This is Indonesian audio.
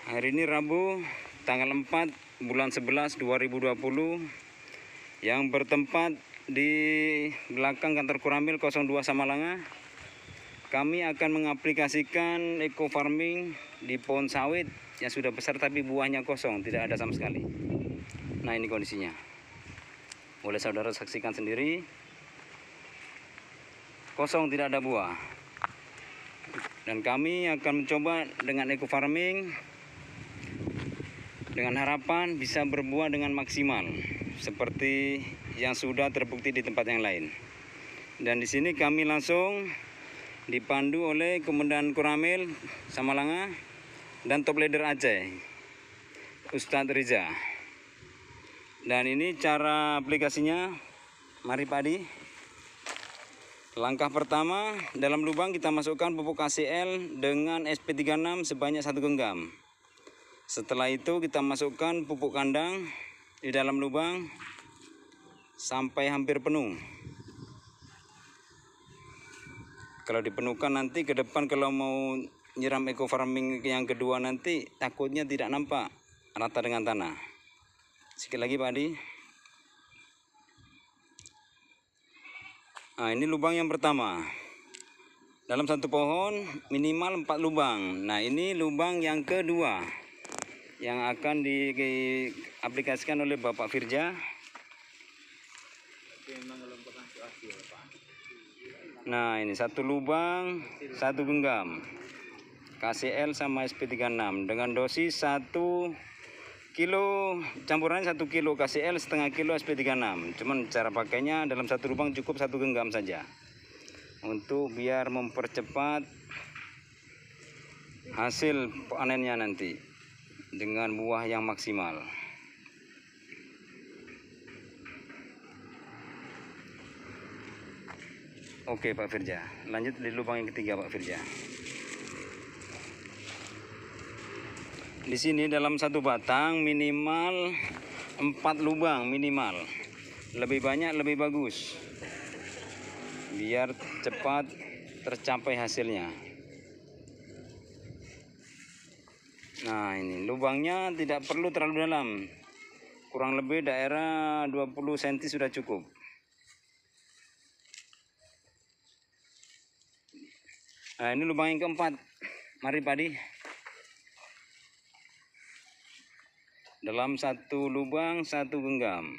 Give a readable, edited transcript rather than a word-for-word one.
Hari ini Rabu tanggal 4 bulan 11 2020 yang bertempat di belakang kantor Koramil 02 Samalanga. Kami akan mengaplikasikan eco farming di pohon sawit yang sudah besar tapi buahnya kosong, tidak ada sama sekali. Nah, ini kondisinya. Boleh saudara saksikan sendiri. Kosong, tidak ada buah. Dan kami akan mencoba dengan eco farming dengan harapan bisa berbuah dengan maksimal seperti yang sudah terbukti di tempat yang lain. Dan di sini kami langsung dipandu oleh Komandan Koramil Samalanga dan top leader Aceh, Ustadz Riza. Dan ini cara aplikasinya. Mari Pak Adi. Langkah pertama, dalam lubang kita masukkan pupuk KCL dengan SP36 sebanyak 1 genggam. Setelah itu kita masukkan pupuk kandang di dalam lubang sampai hampir penuh. Kalau dipenuhkan nanti ke depan kalau mau nyiram eco farming yang kedua nanti takutnya tidak nampak rata dengan tanah. Sekali lagi Pak Adi. Nah, ini lubang yang pertama. Dalam satu pohon minimal 4 lubang. Nah, ini lubang yang kedua yang akan diaplikasikan oleh Bapak Firja. Nah, ini satu lubang 1 genggam KCL sama SP36 dengan dosis 1 kilo, campurannya 1 kilo KCL, setengah kilo SP36. Cuman cara pakainya dalam satu lubang cukup 1 genggam saja untuk biar mempercepat hasil panennya nanti dengan buah yang maksimal. Oke Pak Firja, lanjut di lubang yang ketiga Pak Firja. Di sini dalam satu batang minimal 4 lubang minimal. Lebih banyak lebih bagus, biar cepat tercapai hasilnya. Nah, ini lubangnya tidak perlu terlalu dalam, kurang lebih daerah 20 cm sudah cukup. Nah, ini lubang yang keempat. Mari Pak Adi. Dalam satu lubang 1 genggam.